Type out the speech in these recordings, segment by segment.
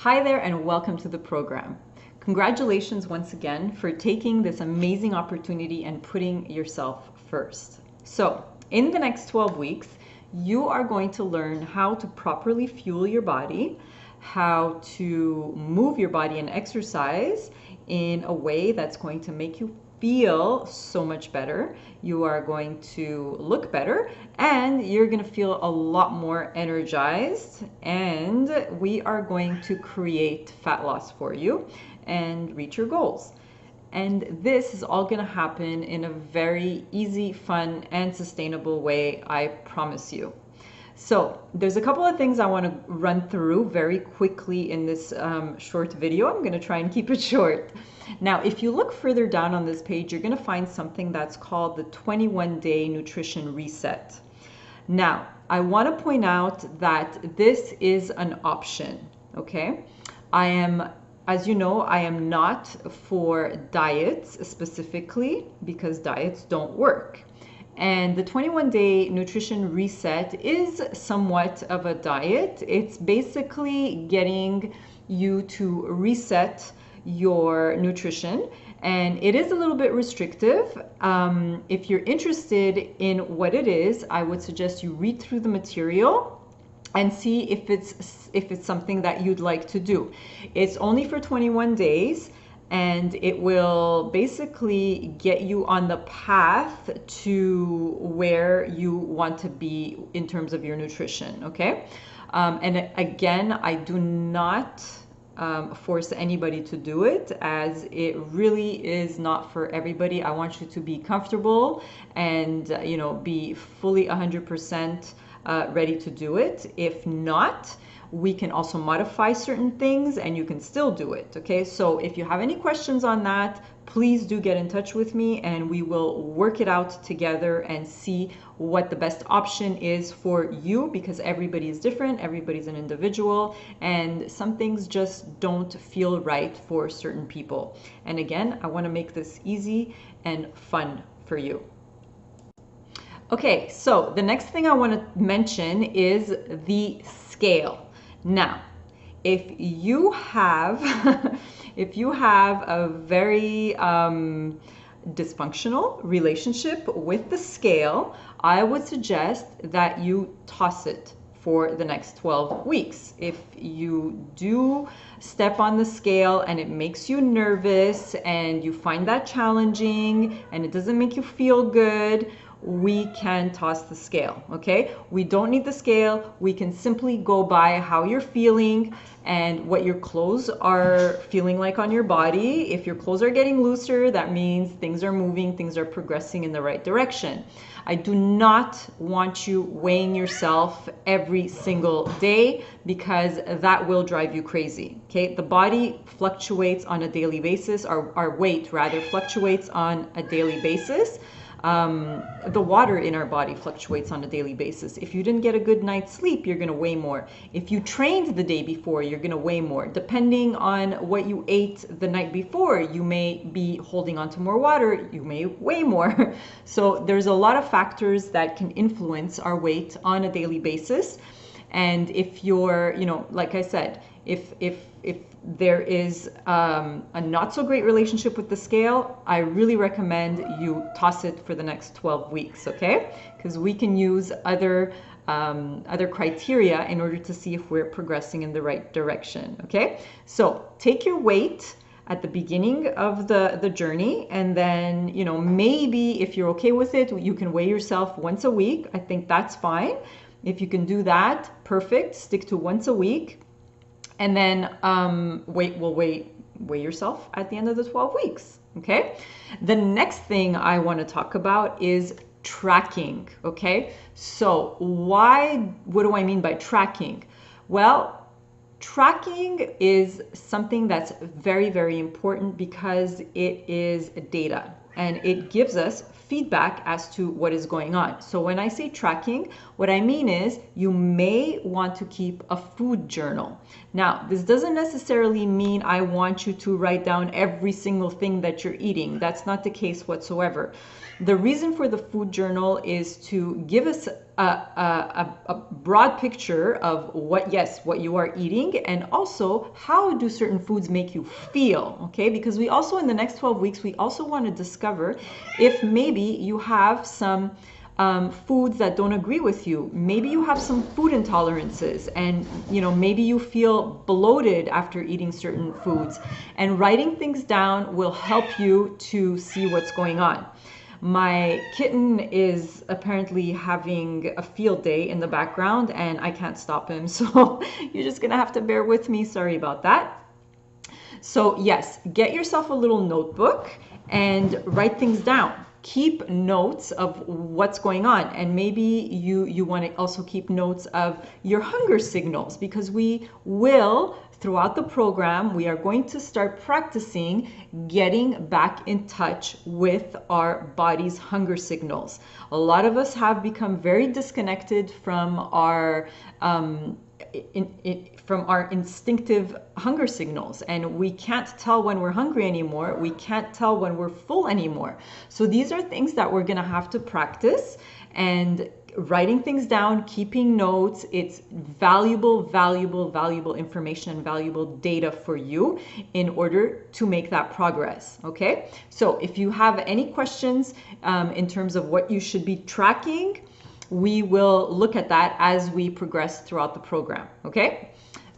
Hi there and welcome to the program. Congratulations once again for taking this amazing opportunity and putting yourself first. So, in the next 12 weeks, you are going to learn how to properly fuel your body, how to move your body and exercise in a way that's going to make you feel so much better. You are going to look better and you're going to feel a lot more energized, and we are going to create fat loss for you and reach your goals. And this is all going to happen in a very easy, fun, and sustainable way, I promise you. So there's a couple of things I want to run through very quickly in this short video. I'm going to try and keep it short. Now, if you look further down on this page, you're going to find something that's called the 21-day nutrition reset. Now, I want to point out that this is an option, okay? As you know, I am not for diets specifically because diets don't work. And the 21-day nutrition reset is somewhat of a diet. It's basically getting you to reset your nutrition, and it is a little bit restrictive. If you're interested in what it is, I would suggest you read through the material and see if it's something that you'd like to do. It's only for 21 days. And it will basically get you on the path to where you want to be in terms of your nutrition, okay? And again, I do not force anybody to do it, as it really is not for everybody. I want you to be comfortable and be fully 100% ready to do it. If not, we can also modify certain things and you can still do it, okay? So if you have any questions on that, please do get in touch with me and we will work it out together and see what the best option is for you, because everybody is different, everybody's an individual, and some things just don't feel right for certain people. And again, I want to make this easy and fun for you. Okay, so the next thing I want to mention is the scale. Now, if you have a very dysfunctional relationship with the scale, I would suggest that you toss it for the next 12 weeks. If you do step on the scale and it makes you nervous and you find that challenging and it doesn't make you feel good, we can toss the scale, okay? We don't need the scale. We can simply go by how you're feeling and what your clothes are feeling like on your body. If your clothes are getting looser, that means things are moving, things are progressing in the right direction. I do not want you weighing yourself every single day, because that will drive you crazy, okay? The body fluctuates on a daily basis, our weight rather fluctuates on a daily basis. The water in our body fluctuates on a daily basis. If you didn't get a good night's sleep, you're going to weigh more. If you trained the day before, you're going to weigh more. Depending on what you ate the night before, you may be holding on to more water, you may weigh more. So there's a lot of factors that can influence our weight on a daily basis. And if you're, like I said, if there is a not so great relationship with the scale, I really recommend you toss it for the next 12 weeks, okay? Because we can use other criteria in order to see if we're progressing in the right direction, okay? So take your weight at the beginning of the journey, and then, maybe if you're okay with it, you can weigh yourself once a week. I think that's fine. If you can do that, perfect. Stick to once a week. And then weigh yourself at the end of the 12 weeks, okay? The next thing I want to talk about is tracking, okay? So what do I mean by tracking? Well, tracking is something that's very, very important because it is data and it gives us feedback as to what is going on. So when I say tracking, what I mean is you may want to keep a food journal. Now, this doesn't necessarily mean I want you to write down every single thing that you're eating. That's not the case whatsoever. The reason for the food journal is to give us a broad picture of what you are eating, and also how do certain foods make you feel, okay? Because we also, in the next 12 weeks, we also want to discover if maybe you have some foods that don't agree with you. Maybe you have some food intolerances, and maybe you feel bloated after eating certain foods. And writing things down will help you to see what's going on. My kitten is apparently having a field day in the background, and I can't stop him, so you're just gonna have to bear with me. Sorry about that. So yes, get yourself a little notebook and write things down. Keep notes of what's going on, and maybe you want to also keep notes of your hunger signals, because we will, throughout the program, we are going to start practicing getting back in touch with our body's hunger signals. A lot of us have become very disconnected from our from our instinctive hunger signals, and we can't tell when we're hungry anymore. We can't tell when we're full anymore. So these are things that we're gonna have to practice, and writing things down, keeping notes, it's valuable information and valuable data for you in order to make that progress, okay? So if you have any questions in terms of what you should be tracking, we will look at that as we progress throughout the program, okay?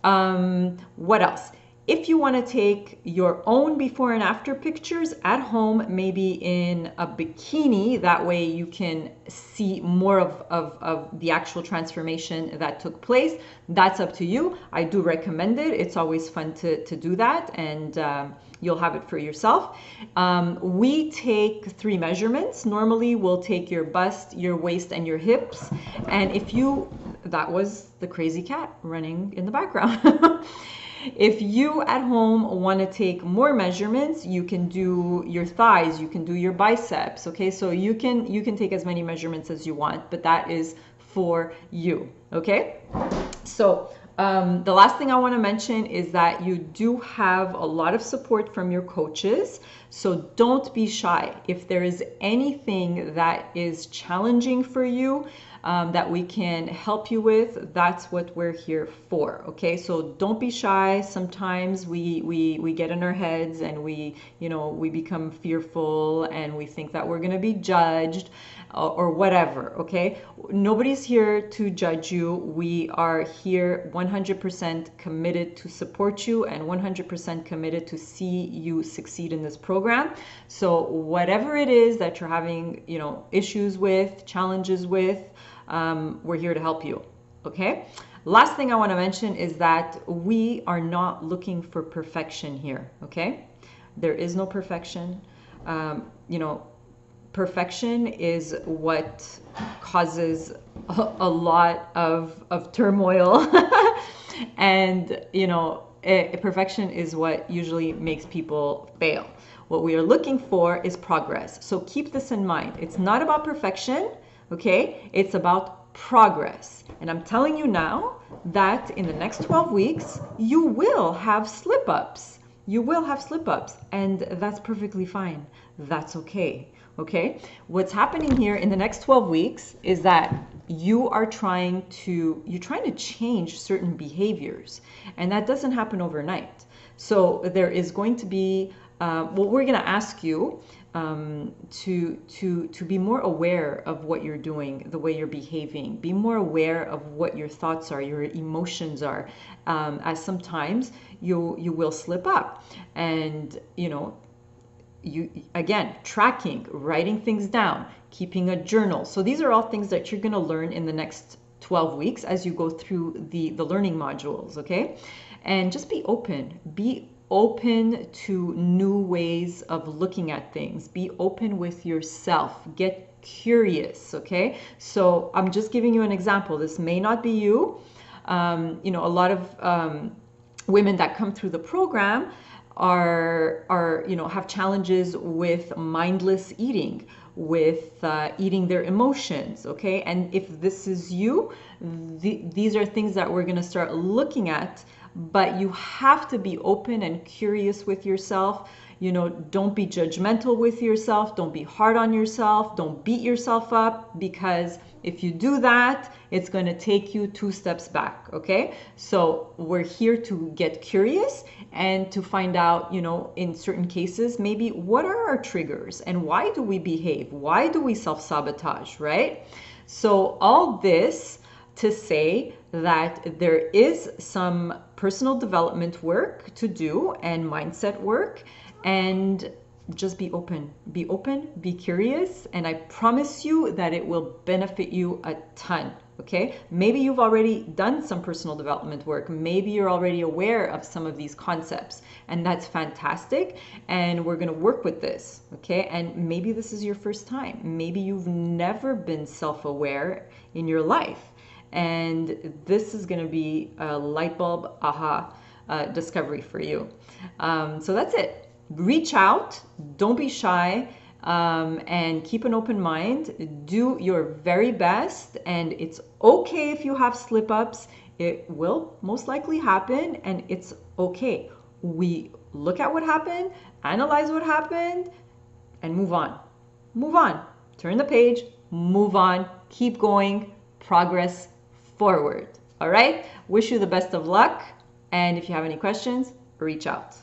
What else? If you want to take your own before and after pictures at home, maybe in a bikini, that way you can see more of the actual transformation that took place, that's up to you. I do recommend it. It's always fun to do that, and you'll have it for yourself. We take 3 measurements. Normally we'll take your bust, your waist, and your hips. And if you, that was the crazy cat running in the background. If you at home want to take more measurements, you can do your thighs, you can do your biceps, okay? So you can take as many measurements as you want, but that is for you, okay? So the last thing I want to mention is that you do have a lot of support from your coaches, so don't be shy. If there is anything that is challenging for you, that we can help you with, that's what we're here for, okay? So don't be shy. Sometimes we get in our heads, and we become fearful, and we think that we're going to be judged or whatever, okay? Nobody's here to judge you. We are here 100% committed to support you, and 100% committed to see you succeed in this program. So whatever it is that you're having, issues with, challenges with, we're here to help you, okay? Last thing I want to mention is that we are not looking for perfection here, okay? There is no perfection. Perfection is what causes a lot of turmoil, and perfection is what usually makes people fail. What we are looking for is progress. So keep this in mind. It's not about perfection, okay? It's about progress. And I'm telling you now that in the next 12 weeks, you will have slip-ups. You will have slip-ups, and that's perfectly fine. That's okay, okay? What's happening here in the next 12 weeks is that you're trying to change certain behaviors, and that doesn't happen overnight. So there is going to be, we're going to ask you to be more aware of what you're doing, the way you're behaving. Be more aware of what your thoughts are, your emotions are, as sometimes you will slip up. And again, tracking, writing things down, keeping a journal. So these are all things that you're going to learn in the next 12 weeks as you go through the learning modules, okay? And just be open. Be open to new ways of looking at things. Be open with yourself. Get curious, okay? So I'm just giving you an example. This may not be you. A lot of women that come through the program have challenges with mindless eating, with eating their emotions, okay? And if this is you, these are things that we're going to start looking at but you have to be open and curious with yourself. You know, don't be judgmental with yourself. Don't be hard on yourself. Don't beat yourself up, because if you do that, it's going to take you 2 steps back. Okay. So we're here to get curious and to find out, you know, in certain cases, maybe what are our triggers and why do we behave? Why do we self-sabotage, right? So all this to say that there is some personal development work to do and mindset work, and just be open, be curious, and I promise you that it will benefit you a ton. Okay, maybe you've already done some personal development work, maybe you're already aware of some of these concepts, and that's fantastic, and we're going to work with this. Okay, and maybe this is your first time, maybe you've never been self-aware in your life, and this is going to be a light bulb aha discovery for you. So that's it. Reach out, don't be shy, and keep an open mind. Do your very best, and it's okay if you have slip-ups. It will most likely happen, and it's okay. We look at what happened, analyze what happened, and move on. Move on. Turn the page, move on, keep going, progress forward. All right? Wish you the best of luck, and if you have any questions, reach out.